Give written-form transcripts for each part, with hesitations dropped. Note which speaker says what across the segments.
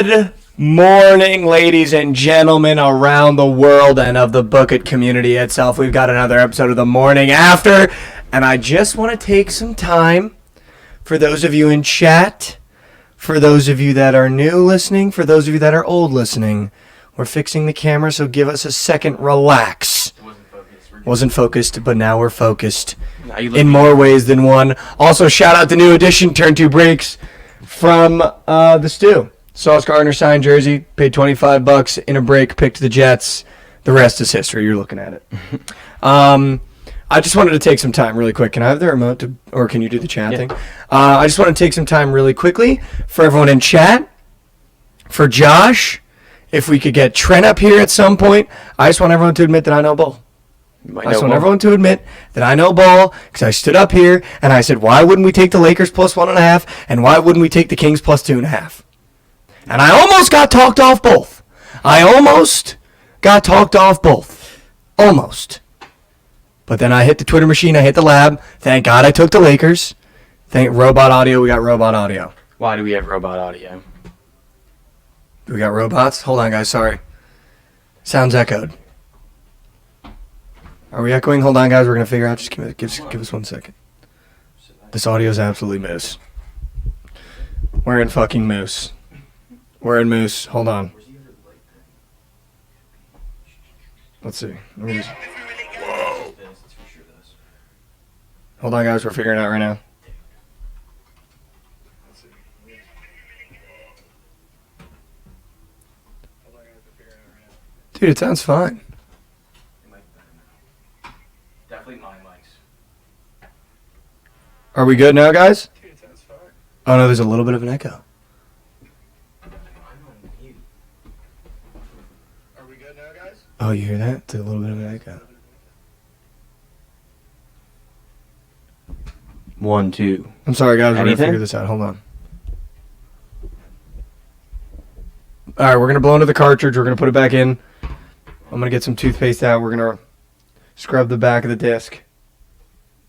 Speaker 1: Good morning, ladies and gentlemen around the world and of the Bookit community itself. We've got another episode of the morning after, and I just want to take some time for those of you in chat, for those of you that are new listening, for those of you that are old listening. We're fixing the camera, so give us a second. Relax. Wasn't focused, but now we're focused in more ways than one. Also, shout out the new edition, Turn 2 Breaks, from the Stew. Sauce Gardner signed jersey, paid $25 in a break, picked the Jets. The rest is history. You're looking at it. I just wanted to take some time really quick. Can I have the remote, or can you do the chat thing? I just want to take some time really quickly for everyone in chat, for Josh. If we could get Trent up here at some point, I just want everyone to admit that I know ball. I just want everyone to admit that I know ball, because I stood up here and I said, why wouldn't we take the Lakers plus 1.5, and why wouldn't we take the Kings plus 2.5? And I almost got talked off both. Almost. But then I hit the Twitter machine, I hit the lab. Thank God I took the Lakers. Thank Robot Audio, we got Robot Audio.
Speaker 2: Why do we have Robot Audio?
Speaker 1: We got robots? Hold on, guys, sorry. Sounds echoed. Are we echoing? Hold on, guys, we're going to figure out. Just give us 1 second. This audio is absolutely moose. We're in fucking moose. We're in moose. Hold on. Let's see. Let me just... Whoa. Hold on, guys, we're figuring it out right now. Dude, it sounds fine.
Speaker 2: Definitely my mics.
Speaker 1: Are we good now, guys? Dude, it sounds fine. Oh, no, there's a little bit of an echo. Are we good now, guys? Oh, you hear that? There's a little bit of an echo.
Speaker 2: 1, 2.
Speaker 1: I'm sorry, guys. We're going to
Speaker 2: Anything?
Speaker 1: figure this out. Hold on. All right, we're going to blow into the cartridge. We're going to put it back in. I'm going to get some toothpaste out. We're going to scrub the back of the disc.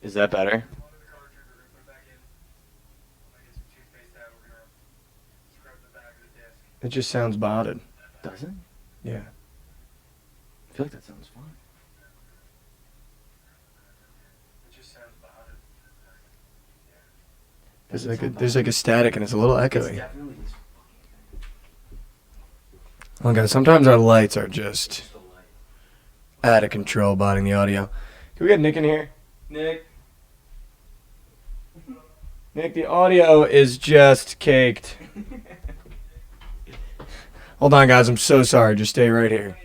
Speaker 2: Is that better?
Speaker 1: It just sounds botted.
Speaker 2: Does it?
Speaker 1: Yeah.
Speaker 2: I feel like that sounds fine.
Speaker 1: It just sounds botted. There's like a static and it's a little echoey. Oh, guys, sometimes our lights are just out of control, botting the audio. Can we get Nick in here? Nick, the audio is just caked. Hold on, guys. I'm so sorry. Just stay right here.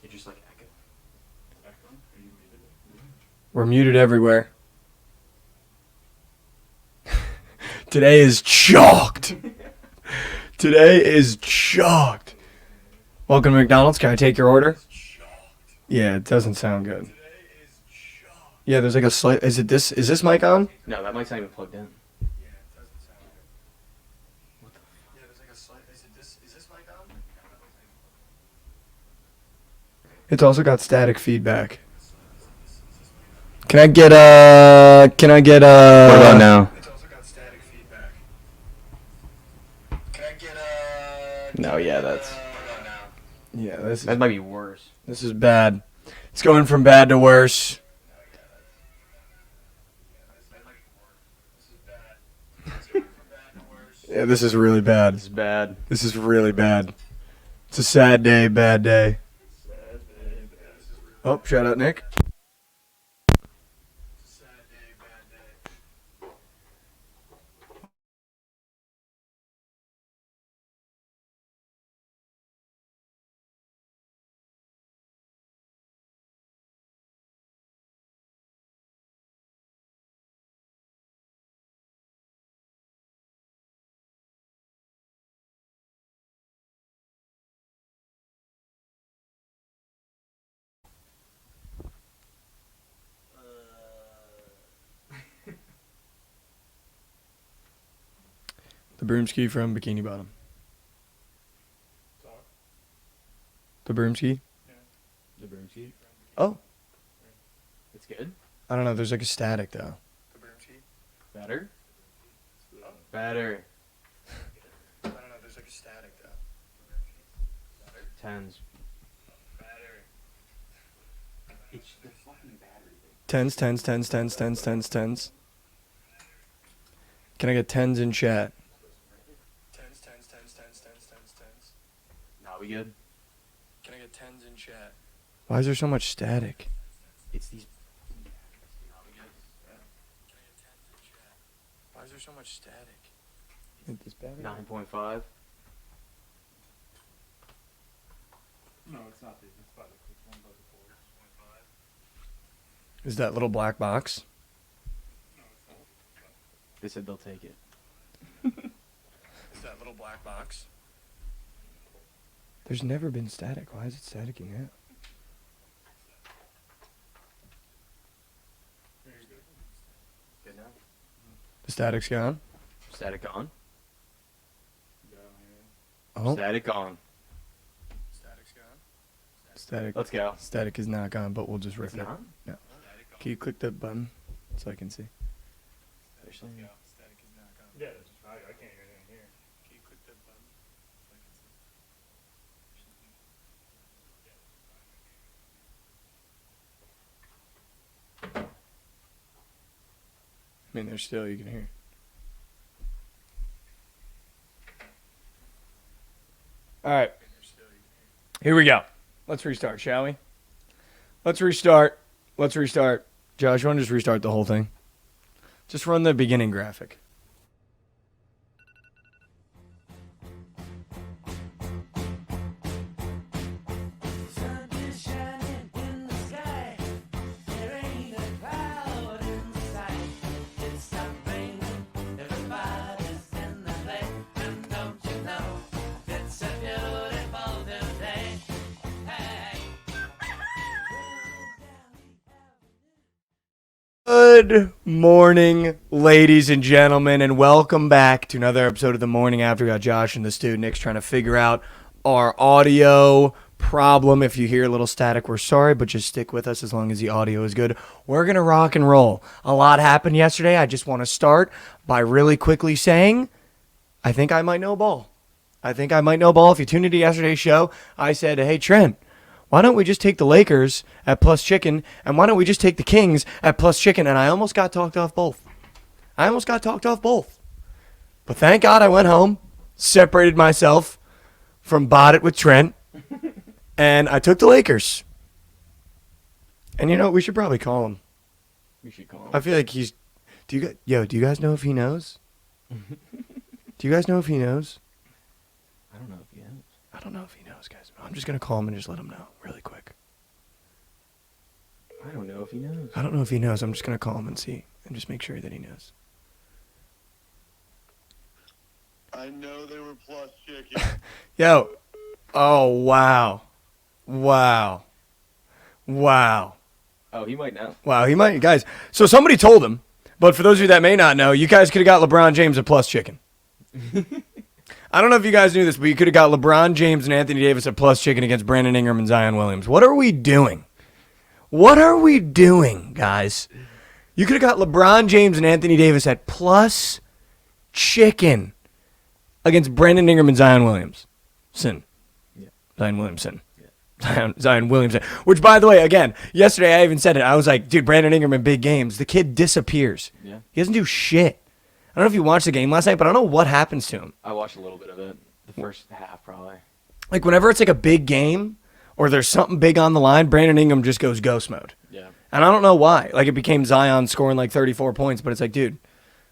Speaker 2: You're just like echo.
Speaker 1: We're muted everywhere. Today is chalked. Welcome to McDonald's. Can I take your order? Yeah, it doesn't sound good. Yeah, there's like a slight... Is this mic on?
Speaker 2: No, that mic's not even plugged in.
Speaker 1: Yeah, it doesn't sound good. What the fuck? Yeah, there's like a slight... Is this mic on? It's also got static feedback. Can I get
Speaker 2: What about now?
Speaker 1: It's also got static feedback. Can I get
Speaker 2: No, yeah, that's...
Speaker 1: Yeah,
Speaker 2: That might be worse.
Speaker 1: This is bad. It's going from bad to worse. Yeah, this is really bad.
Speaker 2: It's bad.
Speaker 1: This is really bad. It's a sad day, bad day. Oh, shout out Nick. The Broomski from Bikini Bottom. The Broomski?
Speaker 2: The Broomski?
Speaker 1: Oh.
Speaker 2: It's good?
Speaker 1: I don't know. There's like a static though.
Speaker 2: Better? Better.
Speaker 1: I don't know. There's like a static though.
Speaker 2: Tens. Better. It's the fucking battery thing.
Speaker 1: Tens. Can I get tens in chat? Tens.
Speaker 2: Now we good?
Speaker 1: Can I get tens in chat? Why is there so much static?
Speaker 2: It's these.
Speaker 1: Now we good? Can I get tens in chat? Why is there so much static? This battery?
Speaker 2: 9.5.
Speaker 3: No, it's not. It's by the one by the 4.
Speaker 1: Is that little black box?
Speaker 3: No, it's not.
Speaker 2: They said they'll take it.
Speaker 1: Is that little black box? There's never been static. Why is it staticking now?
Speaker 3: There you go.
Speaker 2: Good now?
Speaker 1: The static's gone?
Speaker 2: Static on?
Speaker 1: Oh.
Speaker 2: Static on.
Speaker 1: Static's gone? Static.
Speaker 2: Let's go.
Speaker 1: Static is not gone, but we'll just rip
Speaker 2: It's
Speaker 1: it.
Speaker 2: not?
Speaker 1: No. Can you click that button so I can see?
Speaker 2: There's something.
Speaker 1: Static is not gone.
Speaker 3: Yeah, I can't hear anything here.
Speaker 1: Can you click that button so I can see? I mean, there's still, you can hear. All right. Here we go. Let's restart, shall we? Let's restart. Josh, you want to just restart the whole thing? Just run the beginning graphic. Good morning, ladies and gentlemen, and welcome back to another episode of The Morning After. We got Josh and the Stu, Nick's trying to figure out our audio problem. If you hear a little static, we're sorry, but just stick with us as long as the audio is good. We're going to rock and roll. A lot happened yesterday. I just want to start by really quickly saying, I think I might know a ball. If you tuned into yesterday's show, I said, hey, Trent, why don't we just take the Lakers at plus chicken, and why don't we just take the Kings at plus chicken? And I almost got talked off both. But thank God I went home, separated myself from Bought It with Trent, and I took the Lakers. And you know, we should probably call him.
Speaker 2: We should call him.
Speaker 1: I feel like he's... Do you guys know if he knows? I don't know if he knows. I don't know if he knows, guys. I'm just going to call him and just let him know really quick.
Speaker 2: I don't know if he knows.
Speaker 1: I don't know if he knows. I'm just going to call him and see and just make sure that he knows.
Speaker 4: I know they were plus chicken.
Speaker 1: Yo. Oh, wow.
Speaker 2: Oh, he might know.
Speaker 1: Wow, he might. Guys, so somebody told him, but for those of you that may not know, you guys could have got LeBron James at plus chicken. I don't know if you guys knew this, but you could have got LeBron James and Anthony Davis at plus chicken against Brandon Ingram and Zion Williams. What are we doing? Guys? You could have got LeBron James and Anthony Davis at plus chicken against Brandon Ingram and Zion Williams.
Speaker 2: Yeah.
Speaker 1: Zion Williamson. Zion Williamson. Which, by the way, again, yesterday I even said it. I was like, dude, Brandon Ingram in big games, the kid disappears.
Speaker 2: Yeah.
Speaker 1: He doesn't do shit. I don't know if you watched the game last night, but I don't know what happens to him.
Speaker 2: I watched a little bit of it. The first half, probably.
Speaker 1: Like, whenever it's like a big game or there's something big on the line, Brandon Ingram just goes ghost mode.
Speaker 2: Yeah.
Speaker 1: And I don't know why. Like, it became Zion scoring like 34 points, but it's like, dude,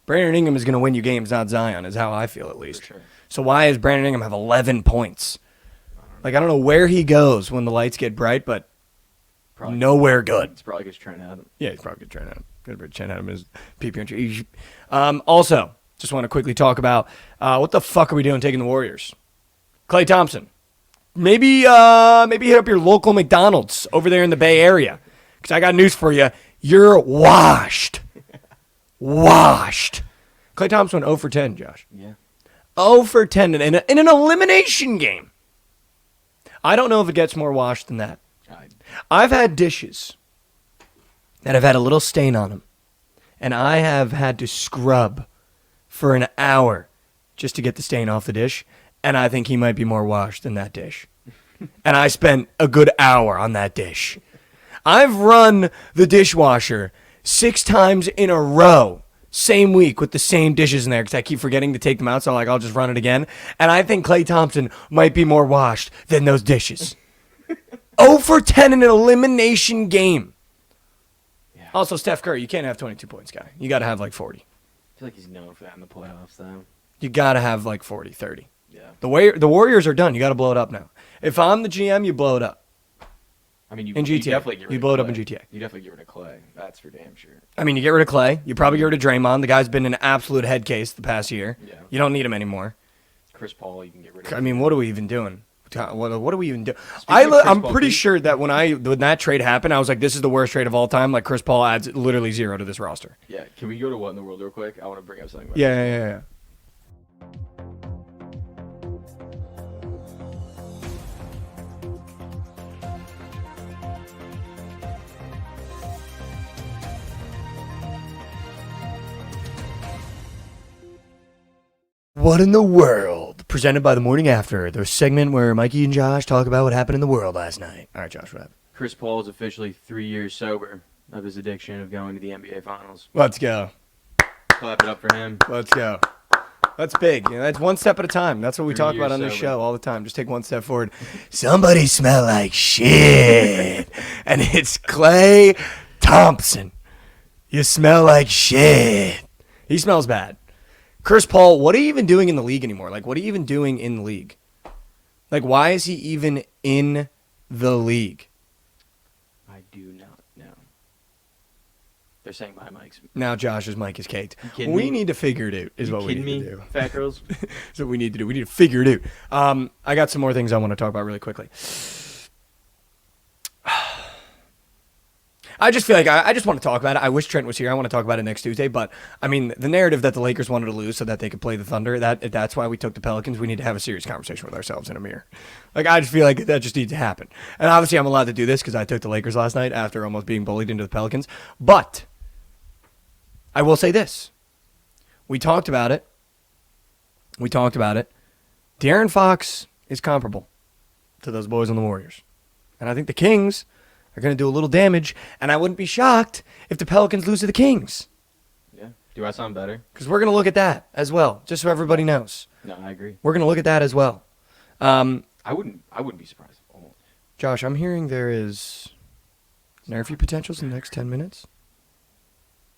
Speaker 1: Brandon Ingram is going to win you games, not Zion, is how I feel at least.
Speaker 2: For sure.
Speaker 1: So why does Brandon Ingram have 11 points? Like, I don't know where he goes when the lights get bright, but
Speaker 2: Probably.
Speaker 1: nowhere good.
Speaker 2: It's probably because Trent had him.
Speaker 1: Yeah, he's probably good Trent Adam. Good Trent Adam is PP. Also, just want to quickly talk about what the fuck are we doing taking the Warriors? Klay Thompson. Maybe hit up your local McDonald's over there in the Bay Area. Because I got news for you. You're washed. Washed. Klay Thompson went 0 for 10, Josh.
Speaker 2: Yeah.
Speaker 1: 0 for 10 in an elimination game. I don't know if it gets more washed than that. I've had dishes that have had a little stain on them. And I have had to scrub for an hour just to get the stain off the dish. And I think he might be more washed than that dish. And I spent a good hour on that dish. I've run the dishwasher 6 times in a row, same week with the same dishes in there because I keep forgetting to take them out. So I'll just run it again. And I think Klay Thompson might be more washed than those dishes. 0 for 10 in an elimination game.
Speaker 2: Yeah.
Speaker 1: Also, Steph Curry, you can't have 22 points, guy. You got to have like 40.
Speaker 2: I feel like he's known for that in the playoffs, though.
Speaker 1: You got to have like 40, 30.
Speaker 2: Yeah.
Speaker 1: The Warriors are done. You got to blow it up now. If I'm the GM, you blow it up.
Speaker 2: I mean,
Speaker 1: in GTA.
Speaker 2: You definitely get rid
Speaker 1: you
Speaker 2: of
Speaker 1: blow it
Speaker 2: Clay.
Speaker 1: up in GTA.
Speaker 2: You definitely get rid of Clay. That's for damn sure.
Speaker 1: I mean, you get rid of Clay. You probably get rid of Draymond. The guy's been an absolute head case the past year.
Speaker 2: Yeah.
Speaker 1: You don't need him anymore.
Speaker 2: Chris Paul, you can get rid of.
Speaker 1: I mean, what are we even doing? What are we even doing?
Speaker 2: Speaking of Chris
Speaker 1: I'm
Speaker 2: Paul,
Speaker 1: pretty sure that when that trade happened, I was like, this is the worst trade of all time. Like, Chris Paul adds literally 0 to this roster.
Speaker 2: Yeah. Can we go to What in the World real quick? I want to bring up something about
Speaker 1: Yeah. What in the world? Presented by The Morning After, the segment where Mikey and Josh talk about what happened in the world last night. All right, Josh, what happened?
Speaker 2: Chris Paul is officially 3 years sober of his addiction of going to the NBA Finals.
Speaker 1: Let's go.
Speaker 2: Clap it up for him.
Speaker 1: Let's go. That's big. That's one step at a time. That's what we
Speaker 2: 3
Speaker 1: talk
Speaker 2: years
Speaker 1: about on this
Speaker 2: sober.
Speaker 1: show all the time. Just take one step forward. Somebody smell like shit. And it's Klay Thompson. You smell like shit. He smells bad. Chris Paul, what are you even doing in the league anymore? Like, what are you even doing in the league? Like, why is he even in the league?
Speaker 2: I do not know. They're saying my mic's.
Speaker 1: Now Josh's mic is caked.
Speaker 2: You kidding
Speaker 1: We
Speaker 2: me?
Speaker 1: need to figure it out, is
Speaker 2: You
Speaker 1: what we
Speaker 2: kidding
Speaker 1: need
Speaker 2: me,
Speaker 1: to do.
Speaker 2: fat girls?
Speaker 1: That's what we need to do. We need to figure it out. I got some more things I want to talk about really quickly. I just feel like I just want to talk about it. I wish Trent was here. I want to talk about it next Tuesday. But, I mean, the narrative that the Lakers wanted to lose so that they could play the Thunder, that's why we took the Pelicans. We need to have a serious conversation with ourselves in a mirror. Like, I just feel like that just needs to happen. And obviously I'm allowed to do this because I took the Lakers last night after almost being bullied into the Pelicans. But I will say this. We talked about it. De'Aaron Fox is comparable to those boys on the Warriors. And I think the Kings are going to do a little damage, and I wouldn't be shocked if the Pelicans lose to the Kings.
Speaker 2: Yeah. Do I sound better?
Speaker 1: Because we're going to look at that as well, just so everybody knows.
Speaker 2: No, I agree.
Speaker 1: We're going to look at that as well.
Speaker 2: I wouldn't be surprised. Oh.
Speaker 1: Josh, I'm hearing there is Nerfy potentials in the next 10 minutes.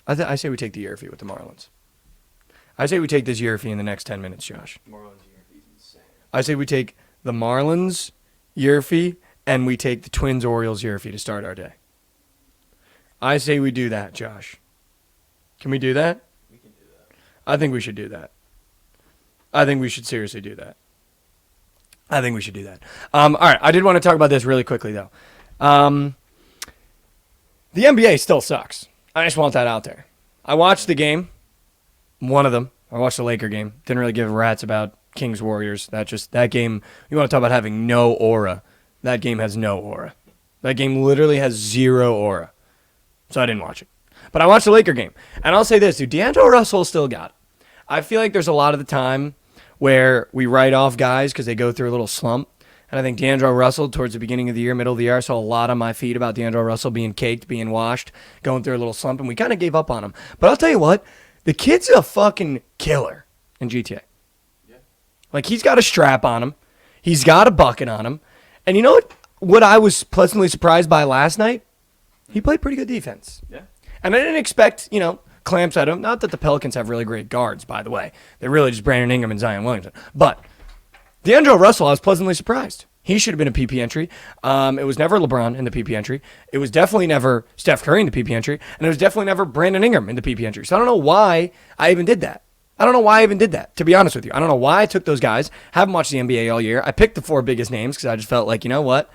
Speaker 1: I say we take the Yerfy with the Marlins. I say we take this Yerfy in the next 10 minutes, Josh.
Speaker 2: Marlins are insane.
Speaker 1: I say we take the Marlins, Yerfy, and we take the Twins Orioles Yerfy to start our day. I say we do that, Josh. Can we do that?
Speaker 2: We can do that.
Speaker 1: I think we should do that. I think we should seriously do that. I think we should do that. All right, I did want to talk about this really quickly, though. The NBA still sucks. I just want that out there. I watched the game, one of them. I watched the Laker game. Didn't really give a rat's about Kings Warriors. That game, you want to talk about having no aura. That game has no aura. That game literally has 0 aura. So I didn't watch it. But I watched the Laker game. And I'll say this, dude, D'Angelo Russell still got it. I feel like there's a lot of the time where we write off guys because they go through a little slump. And I think D'Angelo Russell, towards the beginning of the year, middle of the year, I saw a lot on my feed about D'Angelo Russell being caked, being washed, going through a little slump, and we kind of gave up on him. But I'll tell you what, the kid's a fucking killer in GTA.
Speaker 2: Yeah.
Speaker 1: Like, he's got a strap on him. He's got a bucket on him. And you know what I was pleasantly surprised by last night? He played pretty good defense.
Speaker 2: Yeah.
Speaker 1: And I didn't expect, clamps at him. Not that the Pelicans have really great guards, by the way. They're really just Brandon Ingram and Zion Williamson. But D'Angelo Russell, I was pleasantly surprised. He should have been a PP entry. It was never LeBron in the PP entry. It was definitely never Steph Curry in the PP entry. And it was definitely never Brandon Ingram in the PP entry. So I don't know why I even did that. To be honest with you. I don't know why I took those guys. Haven't watched the NBA all year. I picked the 4 biggest names because I just felt like, you know what?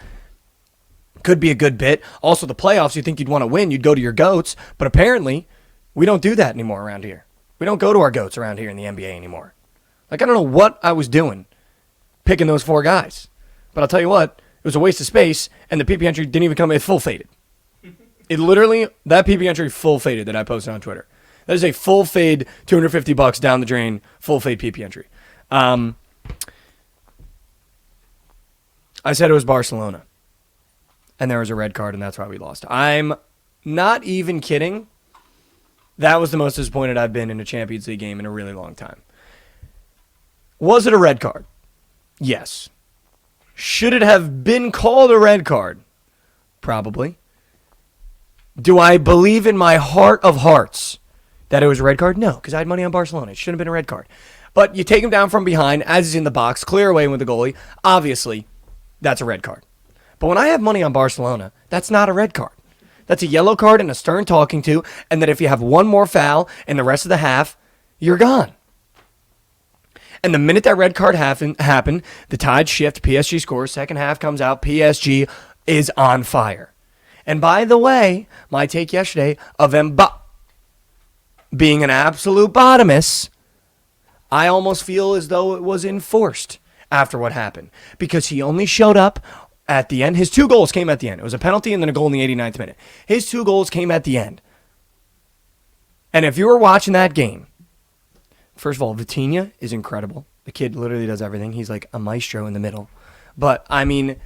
Speaker 1: Could be a good bit. Also, the playoffs, you think you'd want to win, you'd go to your GOATs. But apparently, we don't do that anymore around here. We don't go to our GOATs around here in the NBA anymore. Like, I don't know what I was doing picking those 4 guys. But I'll tell you what, it was a waste of space, and the PP entry didn't even come in full faded. It literally, that PP entry full faded that I posted on Twitter. That is a full fade, $250 down the drain, full fade PP entry. I said it was Barcelona. And there was a red card, and that's why we lost. I'm not even kidding. That was the most disappointed I've been in a Champions League game in a really long time. Was it a red card? Yes. Should it have been called a red card? Probably. Do I believe in my heart of hearts that it was a red card? No, because I had money on Barcelona. It shouldn't have been a red card. But you take him down from behind, as he's in the box, clear away with the goalie. Obviously, that's a red card. But when I have money on Barcelona, that's not a red card. That's a yellow card and a stern talking to, and that if you have one more foul in the rest of the half, you're gone. And the minute that red card happened, the tide shift, PSG scores, second half comes out, PSG is on fire. And by the way, my take yesterday of Mbappe being an absolute bottomist, I almost feel as though it was enforced after what happened. Because he only showed up at the end. His 2 goals came at the end. It was a penalty and then a goal in the 89th minute. His 2 goals came at the end. And if you were watching that game, first of all, Vitinha is incredible. The kid literally does everything. He's like a maestro in the middle. But, I mean,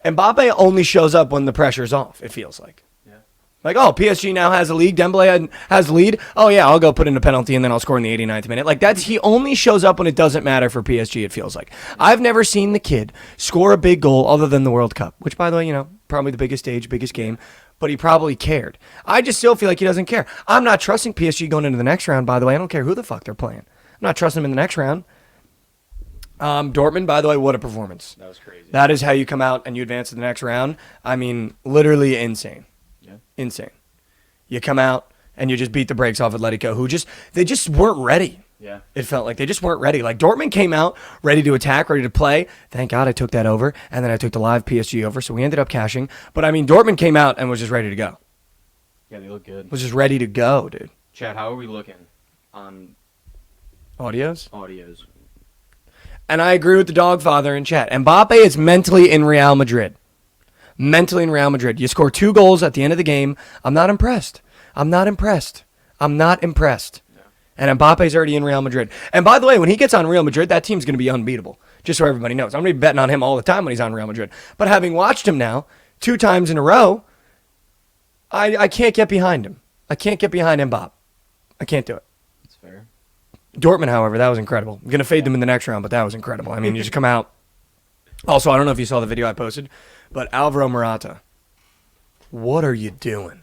Speaker 1: Mbappe only shows up when the pressure's off, it feels like. Yeah. Like, oh, PSG now has a lead. Dembele has the lead. Oh, yeah, I'll go put in a penalty and then I'll score in the 89th minute. Like, he only shows up when it doesn't matter for PSG, it feels like. I've never seen the kid score a big goal other than the World Cup, which, by the way, probably the biggest stage, biggest game. But he probably cared. I just still feel like he doesn't care. I'm not trusting PSG going into the next round, by the way. I don't care who the fuck they're playing. I'm not trusting them in the next round. Dortmund, by the way, what a performance.
Speaker 2: That was crazy.
Speaker 1: That is how you come out and you advance to the next round. I mean, literally insane.
Speaker 2: Yeah.
Speaker 1: Insane. You come out and you just beat the brakes off Atletico, they just weren't ready.
Speaker 2: Yeah.
Speaker 1: It felt like they just weren't ready. Like, Dortmund came out ready to attack, ready to play. Thank God I took that over, and then I took the live PSG over, so we ended up cashing. But, I mean, Dortmund came out and was just ready to go.
Speaker 2: Yeah, they look good.
Speaker 1: Was just ready to go, dude.
Speaker 2: Chad, how are we looking on
Speaker 1: Audios?
Speaker 2: audios?
Speaker 1: And I agree with the Dogfather in chat. Mbappe is mentally in Real Madrid. Mentally in Real Madrid. You score 2 goals at the end of the game. I'm not impressed. I'm not impressed. I'm not impressed. No. And Mbappe's already in Real Madrid. And by the way, when he gets on Real Madrid, that team's going to be unbeatable. Just so everybody knows. I'm going to be betting on him all the time when he's on Real Madrid. But having watched him now 2 times in a row, I can't get behind him. I can't get behind Mbappe. I can't do it.
Speaker 2: That's fair.
Speaker 1: Dortmund, however, that was incredible. I'm going to fade them in the next round, but that was incredible. I mean, you just come out. Also, I don't know if you saw the video I posted, but Alvaro Morata, what are you doing?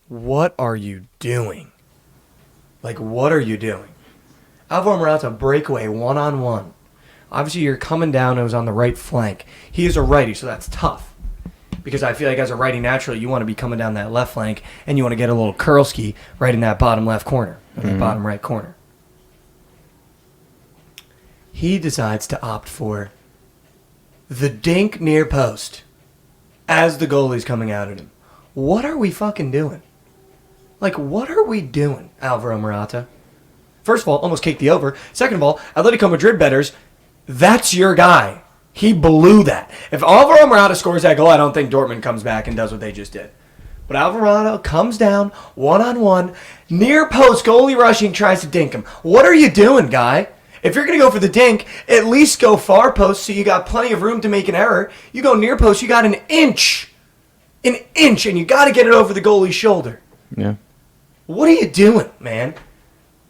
Speaker 1: What are you doing? Like, what are you doing? Alvaro Morata, breakaway, one-on-one. Obviously, you're coming down. It was on the right flank. He is a righty, so that's tough. Because I feel like as a righty, naturally, you want to be coming down that left flank, and you want to get a little curl ski right in that bottom left corner, or the bottom right corner. He decides to opt for the dink near post as the goalie's coming out at him. What are we fucking doing? Like, what are we doing, Alvaro Morata? First of all, almost kicked the over. Second of all, Atletico Madrid bettors, that's your guy. He blew that. If Alvaro Morata scores that goal, I don't think Dortmund comes back and does what they just did. But Alvaro Morata comes down, one-on-one, near post, goalie rushing, tries to dink him. What are you doing, guy? If you're going to go for the dink, at least go far post so you got plenty of room to make an error. You go near post, you got an inch. An inch, and you got to get it over the goalie's shoulder.
Speaker 2: Yeah.
Speaker 1: What are you doing, man?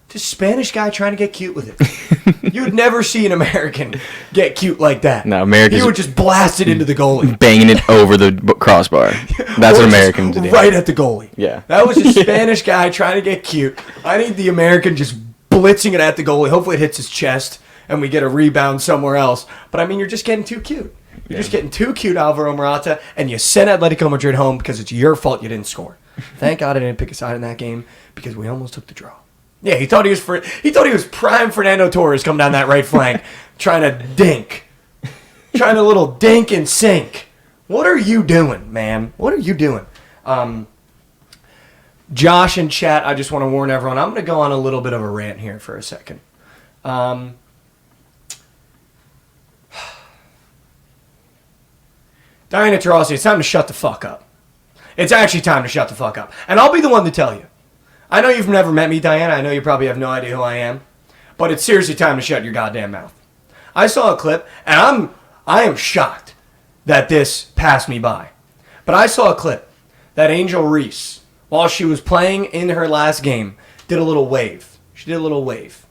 Speaker 1: Just Spanish guy trying to get cute with it. You would never see an American get cute like that.
Speaker 2: No, Americans...
Speaker 1: You would just blast it into the goalie.
Speaker 2: Banging it over the crossbar. That's what Americans do.
Speaker 1: Right at the goalie.
Speaker 2: Yeah.
Speaker 1: That was a Spanish guy trying to get cute. I need the American just blitzing it at the goalie. Hopefully it hits his chest and we get a rebound somewhere else. But, I mean, you're just getting too cute. You're just getting too cute, Alvaro Morata, and you sent Atletico Madrid home because it's your fault you didn't score. Thank God I didn't pick a side in that game because we almost took the draw. Yeah, he thought he was prime Fernando Torres coming down that right flank, trying to dink. Trying to little dink and sink. What are you doing, man? What are you doing? Josh in chat, I just want to warn everyone, I'm going to go on a little bit of a rant here for a second. Diana Taurasi, it's time to shut the fuck up. It's actually time to shut the fuck up. And I'll be the one to tell you. I know you've never met me, Diana. I know you probably have no idea who I am. But it's seriously time to shut your goddamn mouth. I saw a clip, and I am shocked that this passed me by. But I saw a clip that Angel Reese, while she was playing in her last game, did a little wave. She did a little wave.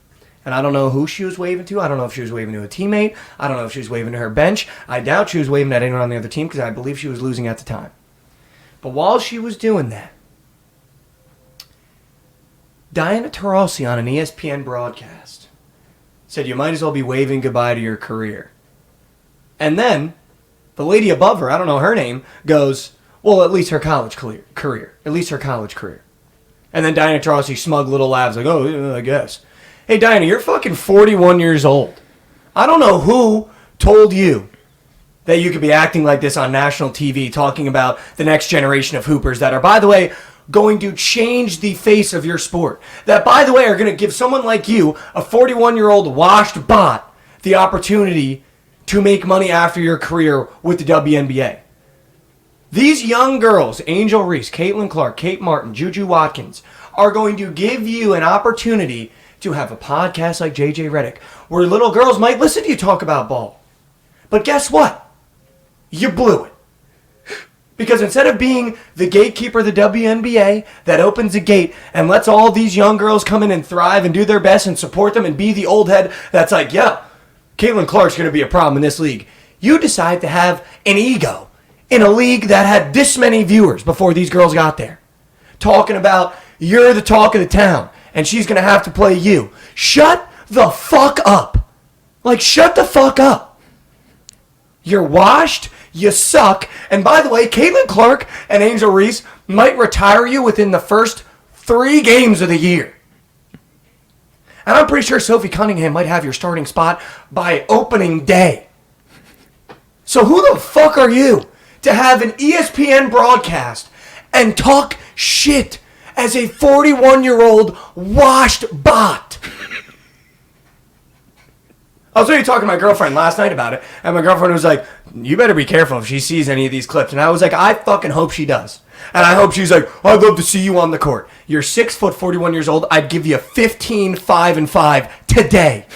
Speaker 1: And I don't know who she was waving to. I don't know if she was waving to a teammate. I don't know if she was waving to her bench. I doubt she was waving at anyone on the other team because I believe she was losing at the time. But while she was doing that, Diana Taurasi on an ESPN broadcast said you might as well be waving goodbye to your career. And then the lady above her, I don't know her name, goes, well, at least her college career. At least her college career. And then Diana Taurasi, smug little laughs, like, oh, yeah, I guess. Hey, Diana, you're fucking 41 years old. I don't know who told you that you could be acting like this on national TV, talking about the next generation of hoopers that are, by the way, going to change the face of your sport. That, by the way, are going to give someone like you, a 41-year-old washed bot, the opportunity to make money after your career with the WNBA. These young girls, Angel Reese, Caitlin Clark, Kate Martin, Juju Watkins, are going to give you an opportunity to have a podcast like JJ Redick, where little girls might listen to you talk about ball. But guess what? You blew it. Because instead of being the gatekeeper of the WNBA that opens the gate and lets all these young girls come in and thrive and do their best and support them and be the old head that's like, yeah, Caitlin Clark's going to be a problem in this league, you decide to have an ego in a league that had this many viewers before these girls got there. Talking about, you're the talk of the town and she's going to have to play you. Shut the fuck up. Like, shut the fuck up. You're washed. You suck. And by the way, Caitlin Clark and Angel Reese might retire you within the first 3 games of the year. And I'm pretty sure Sophie Cunningham might have your starting spot by opening day. So who the fuck are you to have an ESPN broadcast and talk shit as a 41-year-old washed bot? I was already talking to my girlfriend last night about it, and my girlfriend was like, you better be careful if she sees any of these clips. And I was like, I fucking hope she does. And I hope she's like, I'd love to see you on the court. You're 6 foot, 41 years old. I'd give you 15, 5, and 5 today.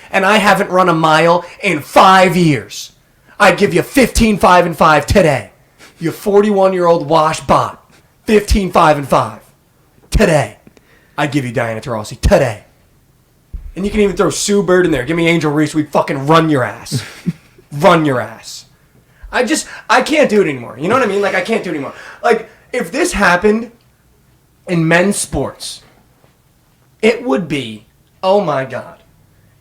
Speaker 1: And I haven't run a mile in 5 years. I'd give you 15, 5, and 5 today. You 41-year-old wash bot. 15, 5, and 5. Today. I'd give you Diana Taurasi. Today. And you can even throw Sue Bird in there. Give me Angel Reese. We'd fucking run your ass. Run your ass. I can't do it anymore. You know what I mean? Like, I can't do it anymore. Like, if this happened in men's sports, it would be, oh my God.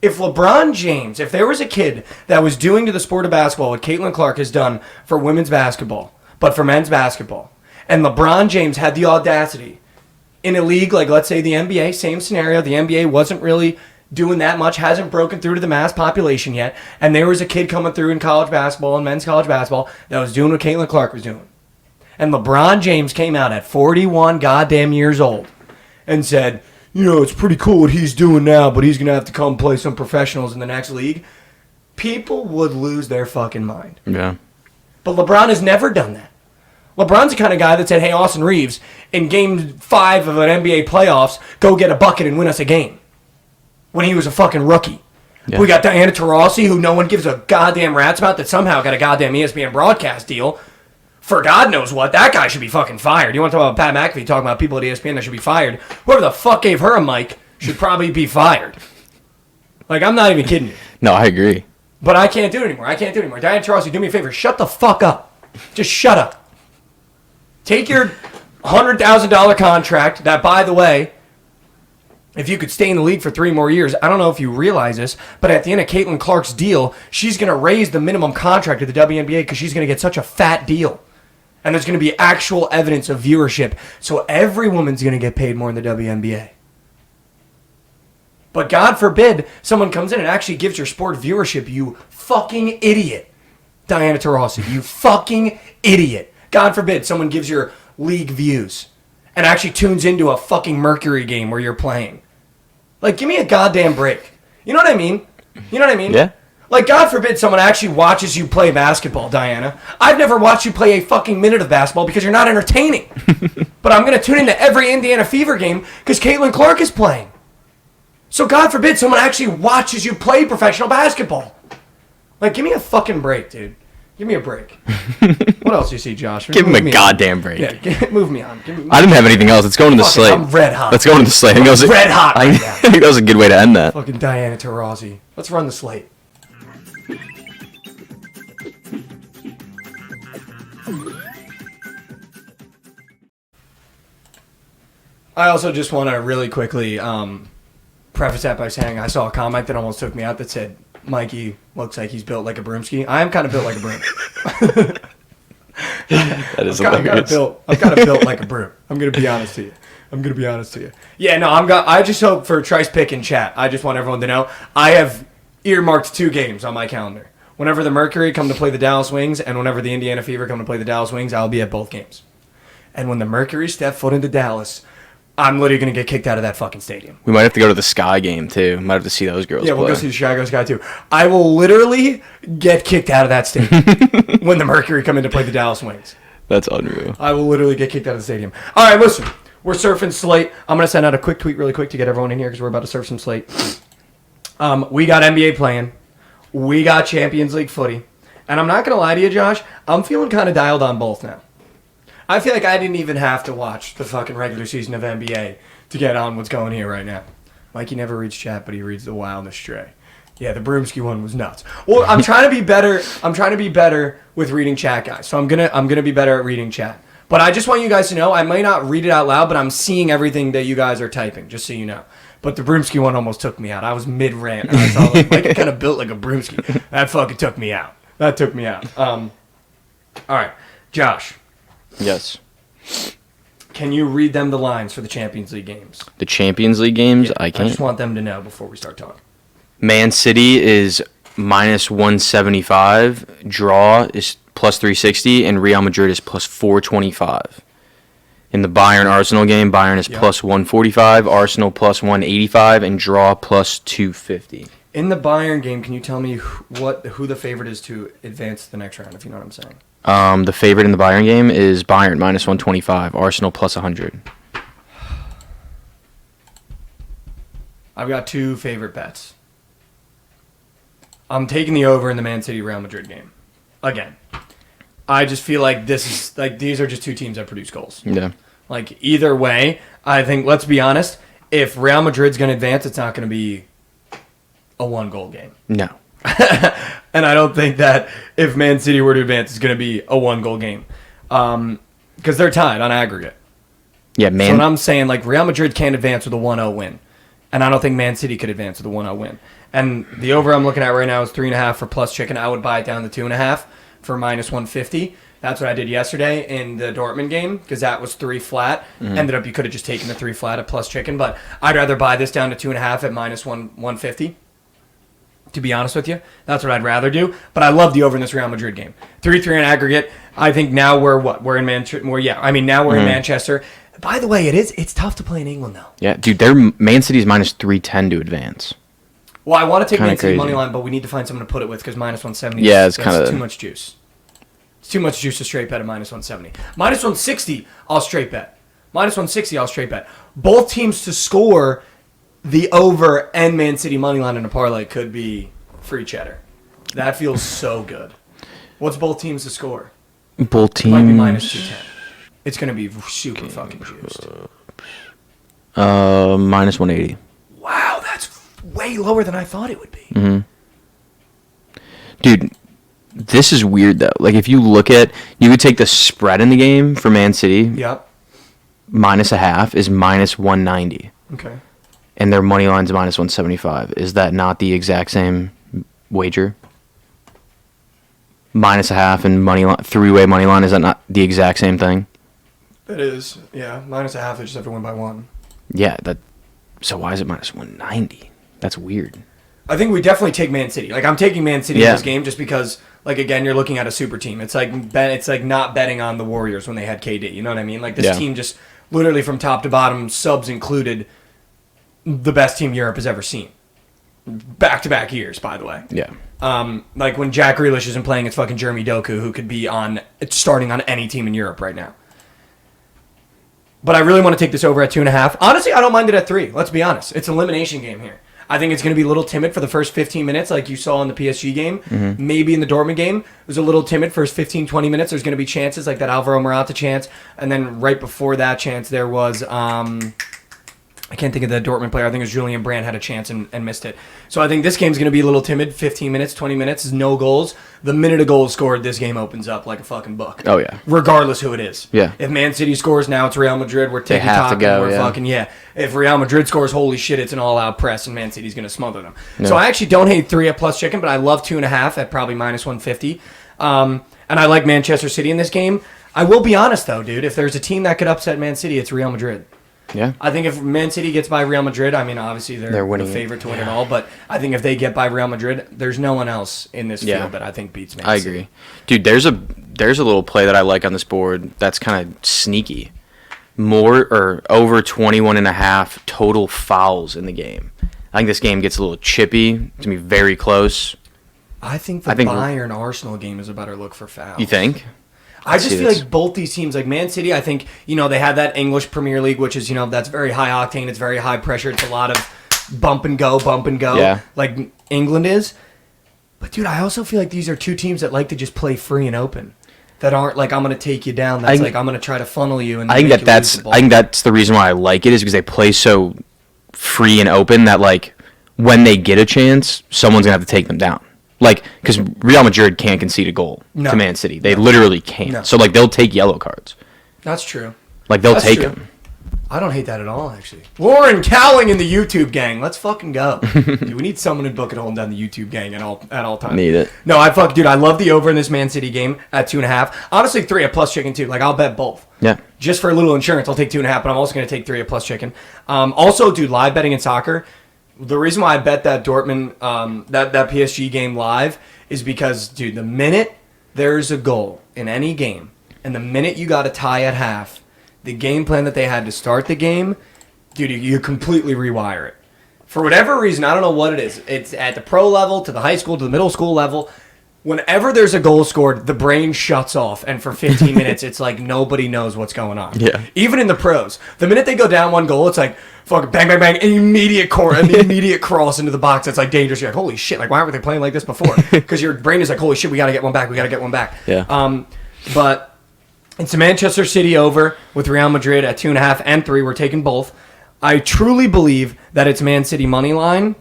Speaker 1: If LeBron James, if there was a kid that was doing to the sport of basketball what Caitlin Clark has done for women's basketball, but for men's basketball, and LeBron James had the audacity in a league like, let's say, the NBA, same scenario, the NBA wasn't really doing that much, hasn't broken through to the mass population yet, and there was a kid coming through in college basketball and men's college basketball that was doing what Caitlin Clark was doing. And LeBron James came out at 41 goddamn years old and said, you know, it's pretty cool what he's doing now, but he's going to have to come play some professionals in the next league. People would lose their fucking mind.
Speaker 2: Yeah.
Speaker 1: But LeBron has never done that. LeBron's the kind of guy that said, hey, Austin Reeves, in Game 5 of an NBA playoffs, go get a bucket and win us a game. When he was a fucking rookie. Yeah. We got Diana Taurasi, who no one gives a goddamn rat's about, that somehow got a goddamn ESPN broadcast deal. For God knows what. That guy should be fucking fired. You want to talk about Pat McAfee talking about people at ESPN that should be fired? Whoever the fuck gave her a mic should probably be fired. Like, I'm not even kidding you.
Speaker 2: No, I agree.
Speaker 1: But I can't do it anymore. Diana Taurasi, do me a favor. Shut the fuck up. Just shut up. Take your $100,000 contract that, by the way, if you could stay in the league for 3 more years, I don't know if you realize this, but at the end of Caitlin Clark's deal, she's going to raise the minimum contract of the WNBA because she's going to get such a fat deal. And there's going to be actual evidence of viewership. So every woman's going to get paid more in the WNBA. But God forbid someone comes in and actually gives your sport viewership, you fucking idiot. Diana Taurasi, you fucking idiot. God forbid someone gives your league views and actually tunes into a fucking Mercury game where you're playing. Like, give me a goddamn break. You know what I mean?
Speaker 2: Yeah.
Speaker 1: Like, God forbid someone actually watches you play basketball, Diana. I've never watched you play a fucking minute of basketball because you're not entertaining. But I'm going to tune into every Indiana Fever game because Caitlin Clark is playing. So God forbid someone actually watches you play professional basketball. Like, give me a fucking break, dude. Give me a break. What else do you see, Josh?
Speaker 5: Give him a goddamn break.
Speaker 1: Yeah, move me on.
Speaker 5: I didn't have anything else. Let's go into the slate.
Speaker 1: I'm red hot.
Speaker 5: Let's go into the slate. I think that was
Speaker 1: red hot right now.
Speaker 5: I think that was a good way to end that.
Speaker 1: Fucking Diana Taurasi. Let's run the slate. I also just want to really quickly preface that by saying I saw a comment that almost took me out that said, Mikey looks like he's built like a broomski. I am kind of built like a broom.
Speaker 5: That is hilarious.
Speaker 1: I'm kind of built like a broom. I'm going to be honest to you. Yeah, no, I just hope for Trice Pick in chat. I just want everyone to know I have earmarked 2 games on my calendar. Whenever the Mercury come to play the Dallas Wings and whenever the Indiana Fever come to play the Dallas Wings, I'll be at both games. And when the Mercury step foot into Dallas, I'm literally going to get kicked out of that fucking stadium.
Speaker 5: We might have to go to the Sky game, too. Might have to see those girls
Speaker 1: Yeah, we'll
Speaker 5: play.
Speaker 1: go see the Chicago Sky, too. I will literally get kicked out of that stadium when the Mercury come in to play the Dallas Wings.
Speaker 5: That's unreal.
Speaker 1: I will literally get kicked out of the stadium. All right, listen. We're surfing Slate. I'm going to send out a quick tweet really quick to get everyone in here because we're about to surf some Slate. We got NBA playing. We got Champions League footy. And I'm not going to lie to you, Josh. I'm feeling kind of dialed on both now. I feel like I didn't even have to watch the fucking regular season of NBA to get on what's going here right now. Mikey never reads chat, but he reads the Wild Astray. Yeah, the Broomski one was nuts. Well, I'm trying to be better. I'm trying to be better with reading chat, guys. So I'm gonna be better at reading chat. But I just want you guys to know I might not read it out loud, but I'm seeing everything that you guys are typing, just so you know. But the Broomski one almost took me out. I was mid rant, and I saw like Mikey kind of built like a Broomski. That fucking took me out. All right, Josh.
Speaker 5: Yes.
Speaker 1: Can you read them the lines for the Champions League games?
Speaker 5: The Champions League games?
Speaker 1: Yeah,
Speaker 5: I can't.
Speaker 1: I just want them to know before we start talking.
Speaker 5: Man City is minus 175. Draw is plus 360. And Real Madrid is plus 425. In the Bayern-Arsenal game, Bayern is plus 145. Arsenal plus 185. And draw plus 250.
Speaker 1: In the Bayern game, can you tell me who the favorite is to advance to the next round, if you know what I'm saying?
Speaker 5: The favorite in the Bayern game is Bayern minus 125. Arsenal plus 100.
Speaker 1: I've got 2 favorite bets. I'm taking the over in the Man City Real Madrid game. Again. I just feel like these are just 2 teams that produce goals.
Speaker 5: Yeah.
Speaker 1: Like, either way, I think, let's be honest, if Real Madrid's going to advance, it's not going to be a 1-goal game.
Speaker 5: No.
Speaker 1: And I don't think that if Man City were to advance, it's going to be a 1-goal game. Because they're tied on aggregate.
Speaker 5: Yeah,
Speaker 1: So what I'm saying, like, Real Madrid can't advance with a 1-0 win. And I don't think Man City could advance with a 1-0 win. And the over I'm looking at right now is 3.5 for plus chicken. I would buy it down to 2.5 for minus 150. That's what I did yesterday in the Dortmund game because that was 3 flat. Mm-hmm. Ended up you could have just taken the 3 flat at plus chicken. But I'd rather buy this down to 2.5 at minus 150. To be honest with you, that's what I'd rather do. But I love the over in this Real Madrid game. 3-3 in aggregate. I think now we're in Manchester. Now we're in Manchester. By the way, it's tough to play in England though.
Speaker 5: Yeah, dude, Man City's minus 310 to advance.
Speaker 1: Well, I want to take
Speaker 5: Kinda
Speaker 1: Man City
Speaker 5: crazy.
Speaker 1: money line, but we need to find someone to put it with because minus 170.
Speaker 5: Yeah, it's
Speaker 1: that's
Speaker 5: kind of
Speaker 1: too much juice. It's too much juice to straight bet at minus 170. Minus 160, I'll straight bet. Minus 160, I'll straight bet. Both teams to score the over and Man City money line in a parlay could be free cheddar. That feels so good. What's both teams to score?
Speaker 5: Both teams.
Speaker 1: Might be minus 210. It's going to be super fucking juiced.
Speaker 5: Minus 180.
Speaker 1: Wow, that's way lower than I thought it would be.
Speaker 5: Mm-hmm. Dude, this is weird though. Like if you look at, you would take the spread in the game for Man City.
Speaker 1: Yep.
Speaker 5: Minus a half is minus 190.
Speaker 1: Okay.
Speaker 5: And their money line's minus 175. Is that not the exact same wager? Minus a half and money line, 3-way money line, is that not the exact same thing?
Speaker 1: It is, yeah. Minus a half, they just have to win by 1.
Speaker 5: Yeah, so why is it minus 190? That's weird.
Speaker 1: I think we definitely take Man City. Like, I'm taking Man City in
Speaker 5: Yeah.
Speaker 1: this game just because, like, again, you're looking at a super team. It's like not betting on the Warriors when they had KD. You know what I mean? Like, this team just literally from top to bottom, subs included, the best team Europe has ever seen. back-to-back years, by the way.
Speaker 5: Yeah.
Speaker 1: Like when Jack Grealish isn't playing, it's fucking Jeremy Doku, who could be starting on any team in Europe right now. But I really want to take this over at 2.5. Honestly, I don't mind it at 3. Let's be honest. It's an elimination game here. I think it's going to be a little timid for the first 15 minutes like you saw in the PSG game.
Speaker 5: Mm-hmm.
Speaker 1: Maybe in the Dortmund game. It was a little timid first 15, 20 minutes. There's going to be chances like that Alvaro Morata chance. And then right before that chance, there was... I can't think of the Dortmund player. I think it was Julian Brandt had a chance and missed it. So I think this game's going to be a little timid. 15 minutes, 20 minutes, no goals. The minute a goal is scored, this game opens up like a fucking book.
Speaker 5: Oh, yeah.
Speaker 1: Regardless who it is.
Speaker 5: Yeah.
Speaker 1: If Man City scores, now it's Real Madrid. We're taking
Speaker 5: have to go,
Speaker 1: We're
Speaker 5: yeah.
Speaker 1: fucking, yeah. If Real Madrid scores, holy shit, it's an all-out press, and Man City's going to smother them.
Speaker 5: No.
Speaker 1: So I actually don't hate 3 at plus chicken, but I love 2.5 at probably minus 150. And I like Manchester City in this game. I will be honest, though, dude. If there's a team that could upset Man City, it's Real Madrid.
Speaker 5: Yeah.
Speaker 1: I think if Man City gets by Real Madrid, I mean, obviously they're
Speaker 5: winning
Speaker 1: the
Speaker 5: it.
Speaker 1: favorite to win it all, but I think if they get by Real Madrid, there's no one else in this
Speaker 5: Yeah.
Speaker 1: field that I think beats Man
Speaker 5: I
Speaker 1: City.
Speaker 5: agree. Dude, there's a little play that I like on this board that's kind of sneaky. More or over 21.5 total fouls in the game. I think this game gets a little chippy. It's going to be very close.
Speaker 1: I think the Bayern-Arsenal game is a better look for fouls.
Speaker 5: You think?
Speaker 1: I just
Speaker 5: see
Speaker 1: feel
Speaker 5: this.
Speaker 1: like both these teams, like Man City, I think, they had that English Premier League, which is, that's very high octane. It's very high pressure. It's a lot of bump and go,
Speaker 5: Yeah.
Speaker 1: like England is. But, dude, I also feel like these are two teams that like to just play free and open. That aren't like, I'm going to take you down. That's like, I'm going to try to funnel you. And
Speaker 5: I think that's the reason why I like it is because they play so free and open that, like, when they get a chance, someone's going to have to take them down. Like, because Real Madrid can't concede a goal to Man City. They literally can't.
Speaker 1: No.
Speaker 5: So, like, they'll take yellow cards.
Speaker 1: That's true.
Speaker 5: Like, they'll
Speaker 1: That's
Speaker 5: take
Speaker 1: true.
Speaker 5: them.
Speaker 1: I don't hate that at all, actually. Lauren Cowling in the YouTube gang. Let's fucking go. Dude, we need someone in Bookit holding down the YouTube gang at all times.
Speaker 5: Need it.
Speaker 1: No, I love the over in this Man City game at 2.5. Honestly, 3 at plus chicken, too. Like, I'll bet both.
Speaker 5: Yeah.
Speaker 1: Just for a little insurance, I'll take 2.5, but I'm also going to take 3 at plus chicken. Also, dude, live betting in soccer. The reason why I bet that Dortmund, that PSG game live is because, dude, the minute there's a goal in any game, and the minute you got a tie at half, the game plan that they had to start the game, dude, you completely rewire it. For whatever reason, I don't know what it is. It's at the pro level, to the high school, to the middle school level. Whenever there's a goal scored, the brain shuts off, and for 15 minutes, it's like nobody knows what's going on.
Speaker 5: Yeah.
Speaker 1: Even in the pros. The minute they go down 1 goal, it's like, fucking bang, bang, bang, an immediate cross into the box that's like dangerous. You're like, holy shit, like, why weren't they playing like this before? Because your brain is like, holy shit, we got to get one back.
Speaker 5: Yeah.
Speaker 1: But it's a Manchester City over with Real Madrid at 2.5 and 3. We're taking both. I truly believe that it's Man City money line.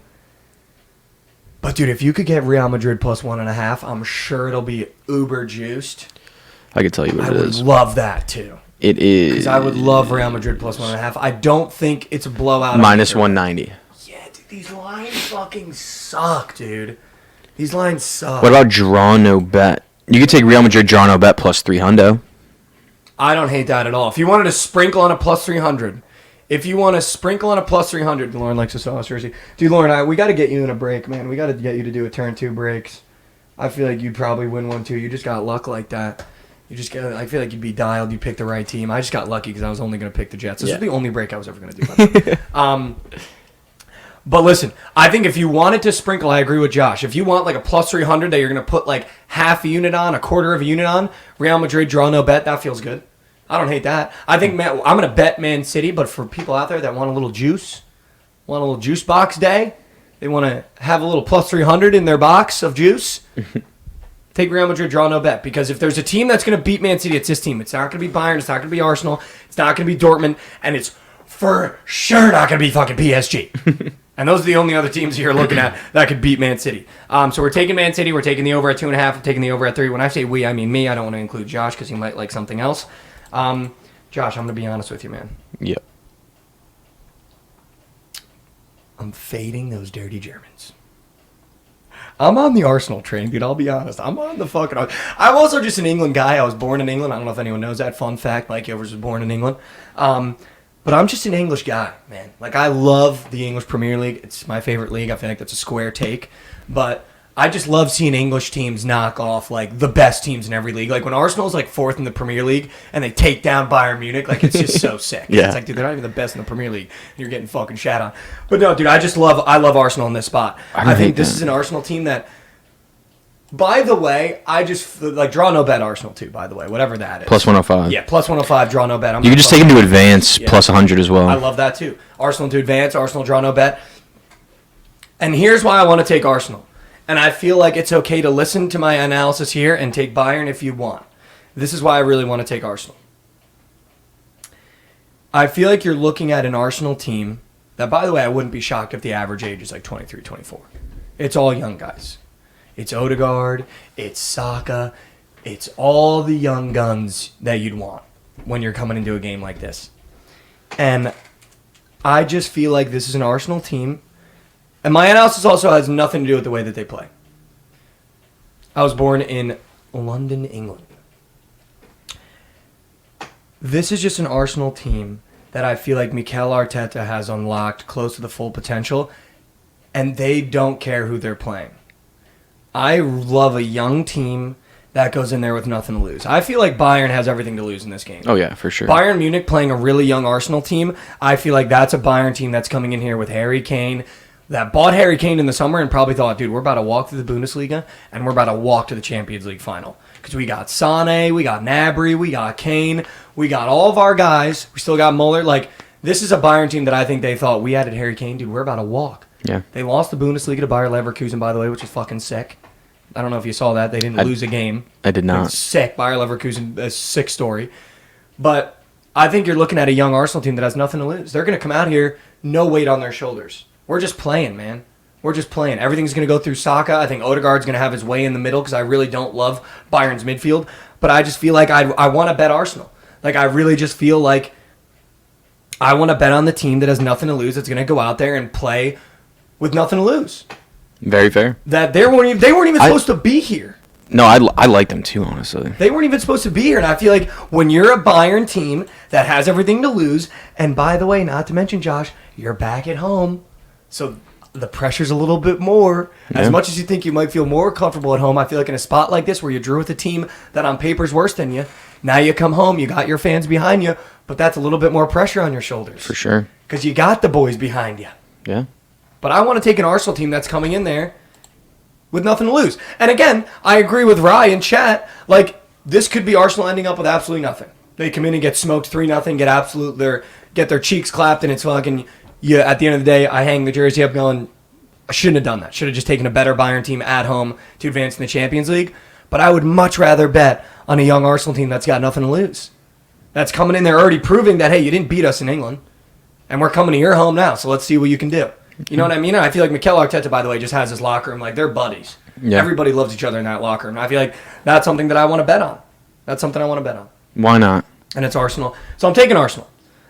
Speaker 1: But, dude, if you could get Real Madrid plus 1.5, I'm sure it'll be uber juiced.
Speaker 5: I could tell you what
Speaker 1: I
Speaker 5: it
Speaker 1: would
Speaker 5: is.
Speaker 1: love that, too.
Speaker 5: It is.
Speaker 1: Because I would love Real Madrid plus 1.5. I don't think it's a blowout.
Speaker 5: minus 190.
Speaker 1: Yeah, dude, these lines fucking suck, dude. These lines suck.
Speaker 5: What about draw no bet? You could take Real Madrid draw no bet plus 300.
Speaker 1: I don't hate that at all. If you wanted to sprinkle on a plus 300. Lauren likes a sauce jersey. Dude, Lauren, we got to get you in a break, man. We got to get you to do a turn 2 breaks. I feel like you'd probably win one, too. You just got luck like that. I feel like you'd be dialed. You picked the right team. I just got lucky because I was only going to pick the Jets. This was the only break I was ever going to do. But listen, I think if you wanted to sprinkle, I agree with Josh. If you want like a plus 300 that you're going to put like half a unit on, a quarter of a unit on, Real Madrid draw no bet, that feels good. I don't hate that. I think I'm going to bet Man City, but for people out there that want a little juice box day, they want to have a little plus 300 in their box of juice, take Real Madrid draw no bet. Because if there's a team that's going to beat Man City, it's this team. It's not going to be Bayern. It's not going to be Arsenal. It's not going to be Dortmund. And it's for sure not going to be fucking PSG. And those are the only other teams you're looking at that could beat Man City. So we're taking Man City. We're taking the over at 2.5. We're taking the over at 3. When I say we, I mean me. I don't want to include Josh because he might like something else. Josh, I'm going to be honest with you, man.
Speaker 5: Yep.
Speaker 1: I'm fading those dirty Germans. I'm on the Arsenal train, dude. I'll be honest. I'm on the fucking... I'm also just an England guy. I was born in England. I don't know if anyone knows that. Fun fact, Mike Overs was born in England. But I'm just an English guy, man. Like, I love the English Premier League. It's my favorite league. I feel like that's a square take. But I just love seeing English teams knock off like the best teams in every league. Like when Arsenal's like 4th in the Premier League and they take down Bayern Munich, like it's just so sick.
Speaker 5: Yeah.
Speaker 1: It's like, dude, they're not even the best in the Premier League. And you're getting fucking shat on. But no, dude, I love Arsenal in this spot. I think this is an Arsenal team that, by the way, I just like draw no bet Arsenal too, by the way, whatever that is.
Speaker 5: Plus 105.
Speaker 1: Yeah, plus 105, draw no bet.
Speaker 5: You can just take them to advance, plus 100 as well.
Speaker 1: I love that too. Arsenal to advance, Arsenal draw no bet. And here's why I want to take Arsenal. And I feel like it's okay to listen to my analysis here and take Bayern if you want. This is why I really want to take Arsenal. I feel like you're looking at an Arsenal team that, by the way, I wouldn't be shocked if the average age is like 23, 24. It's all young guys. It's Odegaard, it's Saka, it's all the young guns that you'd want when you're coming into a game like this. And I just feel like this is an Arsenal team. And my analysis also has nothing to do with the way that they play. I was born in London, England. This is just an Arsenal team that I feel like Mikel Arteta has unlocked close to the full potential, and they don't care who they're playing. I love a young team that goes in there with nothing to lose. I feel like Bayern has everything to lose in this game.
Speaker 5: Oh, yeah, for sure.
Speaker 1: Bayern Munich playing a really young Arsenal team, I feel like that's a Bayern team that's coming in here with Harry Kane, that bought Harry Kane in the summer and probably thought, dude, we're about to walk through the Bundesliga and we're about to walk to the Champions League final. Because we got Sané, we got Gnabry, we got Kane, we got all of our guys. We still got Muller. Like, this is a Bayern team that I think they thought, we added Harry Kane, dude, we're about to walk.
Speaker 5: Yeah.
Speaker 1: They lost the Bundesliga to Bayer Leverkusen, by the way, which is fucking sick. I don't know if you saw that. They didn't lose a game.
Speaker 5: I did not.
Speaker 1: It's sick. Bayer Leverkusen, a sick story. But I think you're looking at a young Arsenal team that has nothing to lose. They're going to come out here, no weight on their shoulders. We're just playing, man. We're just playing. Everything's going to go through Saka. I think Odegaard's going to have his way in the middle because I really don't love Bayern's midfield. But I just feel like I want to bet Arsenal. Like, I really just feel like I want to bet on the team that has nothing to lose, that's going to go out there and play with nothing to lose.
Speaker 5: Very fair.
Speaker 1: That they weren't even supposed to be here.
Speaker 5: No, I like them too, honestly.
Speaker 1: They weren't even supposed to be here. And I feel like when you're a Bayern team that has everything to lose, and by the way, not to mention, Josh, you're back at home. So the pressure's a little bit more. As much as you think you might feel more comfortable at home, I feel like in a spot like this where you drew with a team that on paper is worse than you, now you come home, you got your fans behind you, but that's a little bit more pressure on your shoulders.
Speaker 5: For sure.
Speaker 1: Because you got the boys behind you.
Speaker 5: Yeah.
Speaker 1: But I want to take an Arsenal team that's coming in there with nothing to lose. And again, I agree with Rye in chat. Like, this could be Arsenal ending up with absolutely nothing. They come in and get smoked 3-0, get their cheeks clapped, and it's fucking, at the end of the day, I hang the jersey up going, I shouldn't have done that. Should have just taken a better Bayern team at home to advance in the Champions League. But I would much rather bet on a young Arsenal team that's got nothing to lose. That's coming in there already proving that, hey, you didn't beat us in England. And we're coming to your home now, so let's see what you can do. You know what I mean? And I feel like Mikel Arteta, by the way, just has his locker room. Like, they're buddies. Yeah. Everybody loves each other in that locker room. I feel like that's something that I want to bet on. That's something I want to bet on.
Speaker 5: Why not?
Speaker 1: And it's Arsenal. So I'm taking Arsenal.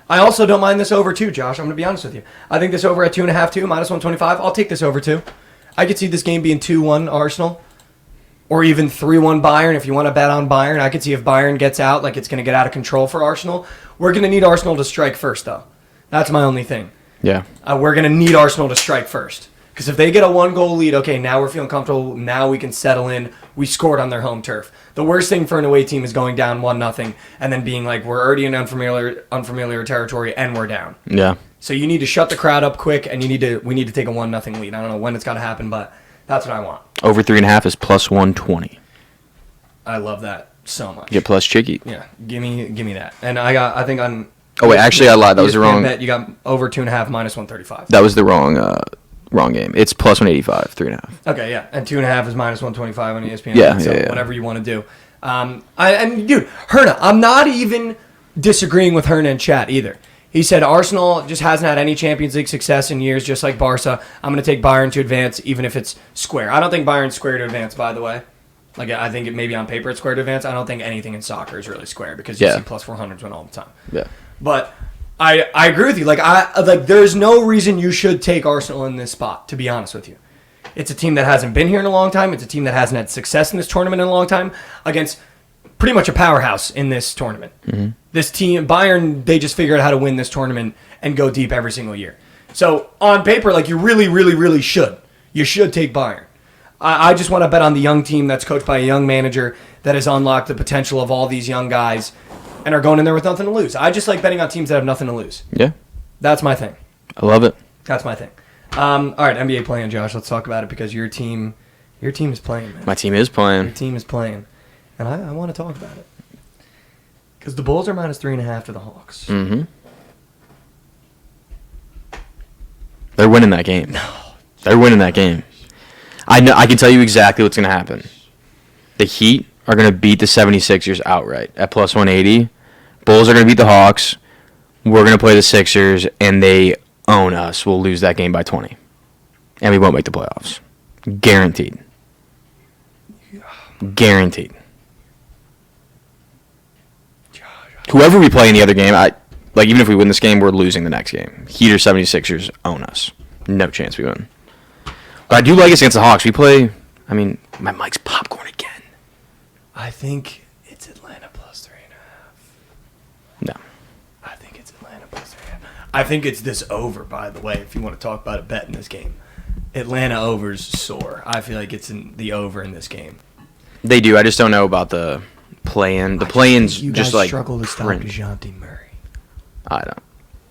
Speaker 1: I also don't mind this over, too, Josh. I'm going to be honest with you. I think this over at 2.5, too, minus 125. I'll take this over, too. I could see this game being 2-1 Arsenal. Or even 3-1 Bayern if you want to bet on Bayern. I could see if Bayern gets out, like it's going to get out of control for Arsenal. We're going to need Arsenal to strike first, though. That's my only thing.
Speaker 5: Yeah.
Speaker 1: We're going to need Arsenal to strike first. Because if they get a 1-goal lead, okay, now we're feeling comfortable. Now we can settle in. We scored on their home turf. The worst thing for an away team is going down 1-0 and then being like, we're already in unfamiliar territory and we're down.
Speaker 5: Yeah.
Speaker 1: So you need to shut the crowd up quick, and we need to take a 1-0 lead. I don't know when it's got to happen, but that's what I want.
Speaker 5: Over 3.5 is plus 120.
Speaker 1: I love that so much.
Speaker 5: Get plus chicky.
Speaker 1: Yeah, give me that. And I think on.
Speaker 5: Oh wait, actually I lied. That was the wrong.
Speaker 1: Bet, you got over 2.5 minus 135.
Speaker 5: That was the wrong game. It's plus 185, 3.5.
Speaker 1: Okay, yeah, and 2.5 is minus 125 on ESPN.
Speaker 5: Yeah,
Speaker 1: so
Speaker 5: yeah.
Speaker 1: Whatever you want to do. Dude, Herna, I'm not even disagreeing with Herna in chat either. He said Arsenal just hasn't had any Champions League success in years, just like Barca. I'm going to take Bayern to advance, even if it's square. I don't think Bayern's square to advance, by the way. Like, I think maybe on paper it's square to advance. I don't think anything in soccer is really square because you see plus 400s win all the time.
Speaker 5: Yeah.
Speaker 1: But I agree with you. Like there's no reason you should take Arsenal in this spot, to be honest with you. It's a team that hasn't been here in a long time. It's a team that hasn't had success in this tournament in a long time against pretty much a powerhouse in this tournament. Mm-hmm. This team, Bayern, they just figured out how to win this tournament and go deep every single year. So on paper, like you really, really, really should. You should take Bayern. I just want to bet on the young team that's coached by a young manager that has unlocked the potential of all these young guys and are going in there with nothing to lose. I just like betting on teams that have nothing to lose.
Speaker 5: Yeah.
Speaker 1: That's my thing.
Speaker 5: I love it.
Speaker 1: That's my thing. All right, NBA playing, Josh. Let's talk about it because your team is playing, man.
Speaker 5: My team is playing.
Speaker 1: Your team is playing. And I want to talk about it. Because the Bulls are minus 3.5 to the Hawks.
Speaker 5: Mm-hmm. They're winning that game.
Speaker 1: No.
Speaker 5: They're winning that game. I know. I can tell you exactly what's going to happen. The Heat are going to beat the 76ers outright at plus 180. Bulls are going to beat the Hawks. We're going to play the Sixers, and they own us. We'll lose that game by 20. And we won't make the playoffs. Guaranteed. Guaranteed. Whoever we play in the other game, even if we win this game, we're losing the next game. Heat or 76ers own us. No chance we win. But I do like us against the Hawks. We play, my mic's popcorn again.
Speaker 1: I think it's Atlanta plus 3.5.
Speaker 5: No.
Speaker 1: I think it's Atlanta plus 3.5. I think it's this over, by the way, if you want to talk about a bet in this game. Atlanta overs soar. I feel like it's in the over in this game.
Speaker 5: They do. I just don't know about the play-in. The play-in's just like
Speaker 1: struggle to stop
Speaker 5: cringe.
Speaker 1: DeJounte Murray.
Speaker 5: I don't.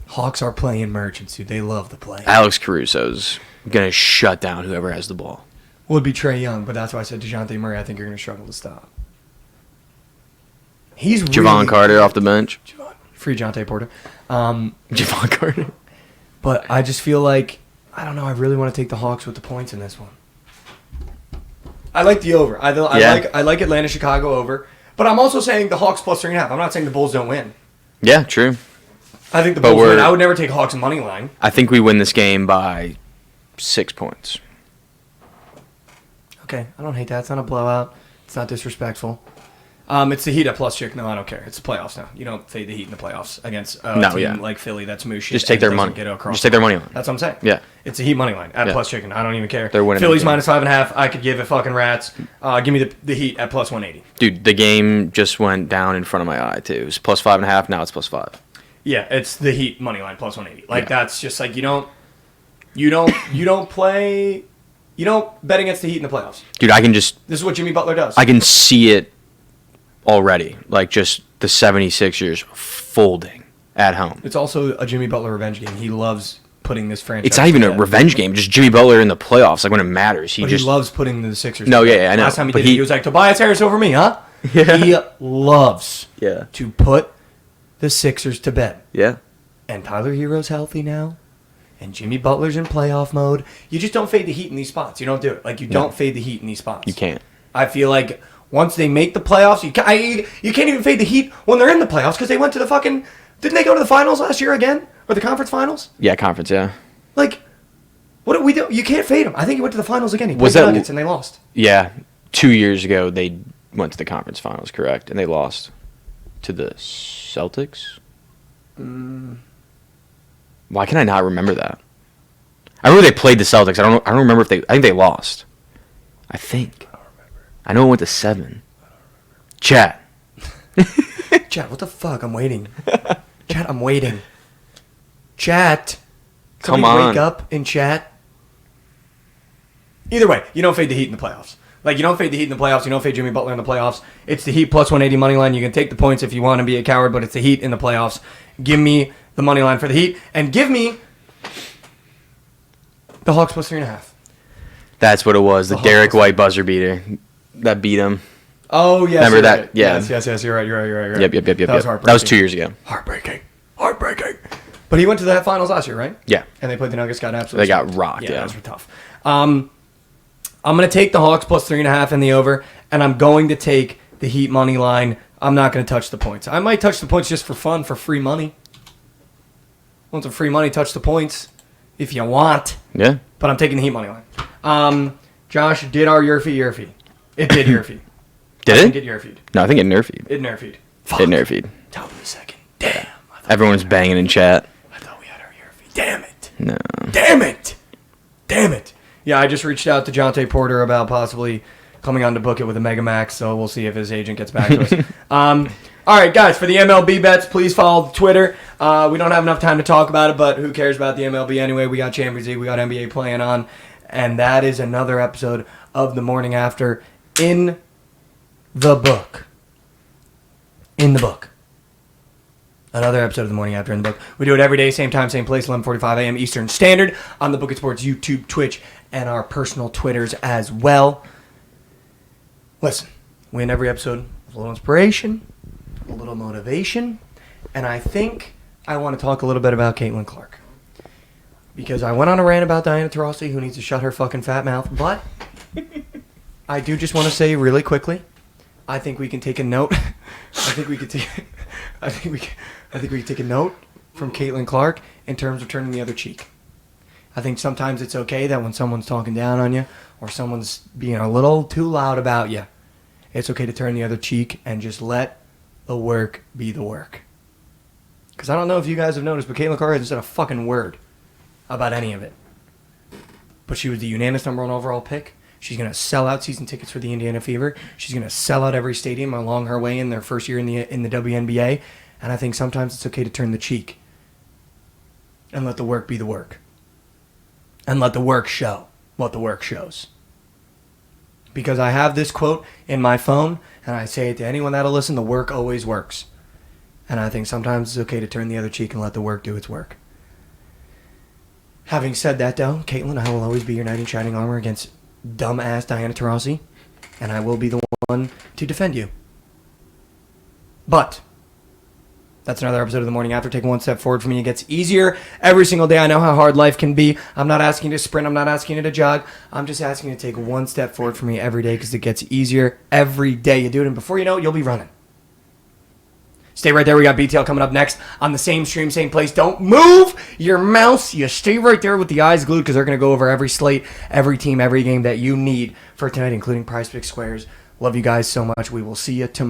Speaker 1: Hawks are playing merchants, dude. They love the play.
Speaker 5: Alex Caruso's going to shut down whoever has the ball.
Speaker 1: Would be Trae Young, but that's why I said DeJounte Murray. I think you're going to struggle to stop. He's
Speaker 5: Javon
Speaker 1: really
Speaker 5: Carter off the bench.
Speaker 1: Free Jonte Porter.
Speaker 5: Javon Carter.
Speaker 1: But I just feel like, I don't know, I really want to take the Hawks with the points in this one. I like the over. I like Atlanta, Chicago over. But I'm also saying the Hawks plus 3.5. I'm not saying the Bulls don't win.
Speaker 5: Yeah, true.
Speaker 1: I think the Bulls win. I would never take Hawks money line.
Speaker 5: I think we win this game by 6 points.
Speaker 1: Okay, I don't hate that. It's not a blowout. It's not disrespectful. It's the Heat at plus chick. No, I don't care. It's the playoffs now. You don't fade the Heat in the playoffs against a team like Philly that's moose shit.
Speaker 5: Just take their money. Just take their money line.
Speaker 1: That's what I'm saying.
Speaker 5: Yeah.
Speaker 1: It's a Heat money line at plus chicken. I don't even care.
Speaker 5: They're winning.
Speaker 1: Philly's minus 5.5. I could give a fucking rat's. Give me the Heat at plus 180.
Speaker 5: Dude, the game just went down in front of my eye too. It was plus 5.5. Now it's plus 5.
Speaker 1: Yeah, it's the Heat money line plus 180. That's just like you don't play. You don't bet against the Heat in the playoffs.
Speaker 5: Dude, this
Speaker 1: is what Jimmy Butler does.
Speaker 5: I can see it already. Like, just the 76ers folding at home.
Speaker 1: It's also a Jimmy Butler revenge game. He loves putting this franchise.
Speaker 5: It's not even a revenge game. Just Jimmy Butler in the playoffs, like when it matters. He
Speaker 1: loves putting the Sixers.
Speaker 5: No, yeah, I know.
Speaker 1: Last time he did it, he was like, Tobias Harris over me, huh?
Speaker 5: Yeah.
Speaker 1: He loves
Speaker 5: to
Speaker 1: put the Sixers to bed.
Speaker 5: Yeah.
Speaker 1: And Tyler Hero's healthy now. And Jimmy Butler's in playoff mode. You just don't fade the Heat in these spots. You don't do it. You don't fade the Heat in these spots.
Speaker 5: You can't.
Speaker 1: I feel like once they make the playoffs, you can't even fade the Heat when they're in the playoffs because they went to the fucking... Didn't they go to the finals last year again? Or the conference finals?
Speaker 5: Yeah, conference, yeah.
Speaker 1: What do we do? You can't fade them. I think he went to the finals again. He played the Nuggets and they lost.
Speaker 5: Yeah. 2 years ago, they went to the conference finals, correct? And they lost to the Celtics? Why can I not remember that? I remember they played the Celtics. I don't remember if I think they lost. I think.
Speaker 1: I don't remember.
Speaker 5: I know it went to 7. Chat.
Speaker 1: Chat, what the fuck? I'm waiting. Chat, I'm waiting. Chat.
Speaker 5: Come on.
Speaker 1: Wake up in chat. Either way, you don't fade the Heat in the playoffs. You don't fade the Heat in the playoffs. You don't fade Jimmy Butler in the playoffs. It's the Heat plus 180 money line. You can take the points if you want to be a coward, but it's the Heat in the playoffs. Give me the money line for the Heat, and give me the Hawks plus 3.5.
Speaker 5: That's what it was. The Derek White buzzer beater that beat him.
Speaker 1: Oh, yes.
Speaker 5: Remember that?
Speaker 1: Right.
Speaker 5: Yeah.
Speaker 1: Yes. You're right.
Speaker 5: Yep.
Speaker 1: That was heartbreaking.
Speaker 5: That was 2 years ago.
Speaker 1: Heartbreaking. But he went to the finals last year, right?
Speaker 5: Yeah.
Speaker 1: And they played the Nuggets, got absolutely
Speaker 5: They got rocked, yeah.
Speaker 1: That was tough. I'm going to take the Hawks plus 3.5 in the over, and I'm going to take the Heat money line. I'm not going to touch the points. I might touch the points just for fun, for free money. Want some free money, touch the points if you want.
Speaker 5: Yeah.
Speaker 1: But I'm taking the Heat money line. Josh, did our your feed? It did your feed.
Speaker 5: Did it?
Speaker 1: It did your feed.
Speaker 5: No, I think it nerfed.
Speaker 1: It nerfed.
Speaker 5: Fuck. It nerfed.
Speaker 1: Top of the second. Damn.
Speaker 5: Everyone's banging in chat.
Speaker 1: I thought we had our your feed. Damn it.
Speaker 5: No.
Speaker 1: Damn it. Yeah, I just reached out to Jonte Porter about possibly coming on to Bookit with a Mega Max, so we'll see if his agent gets back to us. All right, guys, for the MLB bets, please follow Twitter. We don't have enough time to talk about it, but who cares about the MLB anyway? We got Champions League, we got NBA playing on. And that is another episode of The Morning After in the book. In the book. Another episode of The Morning After in the book. We do it every day, same time, same place, 11:45 a.m. Eastern Standard on the Bookit Sports YouTube, Twitch, and our personal Twitters as well. Listen, we end every episode with a little inspiration, a little motivation, and I think I want to talk a little bit about Caitlin Clark. Because I went on a rant about Diana Taurasi, who needs to shut her fucking fat mouth, but I do just want to say really quickly, I think we can take a note. I think we can take a note from Caitlin Clark in terms of turning the other cheek. I think sometimes it's okay that when someone's talking down on you or someone's being a little too loud about you, it's okay to turn the other cheek and just let the work be the work. Because I don't know if you guys have noticed, but Caitlin Clark hasn't said a fucking word about any of it. But she was the unanimous number 1 overall pick. She's going to sell out season tickets for the Indiana Fever. She's going to sell out every stadium along her way in their first year in the WNBA. And I think sometimes it's okay to turn the cheek and let the work be the work. And let the work show what the work shows. Because I have this quote in my phone, and I say it to anyone that'll listen, the work always works. And I think sometimes it's okay to turn the other cheek and let the work do its work. Having said that, though, Caitlin, I will always be your knight in shining armor against dumbass Diana Taurasi, and I will be the one to defend you. But that's another episode of The Morning After. Take one step forward for me. It gets easier every single day. I know how hard life can be. I'm not asking you to sprint. I'm not asking you to jog. I'm just asking you to take one step forward for me every day because it gets easier every day. You do it, and before you know it, you'll be running. Stay right there. We got BTL coming up next on the same stream, same place. Don't move your mouse. You stay right there with the eyes glued because they're going to go over every slate, every team, every game that you need for tonight, including Prize Pick Squares. Love you guys so much. We will see you tomorrow.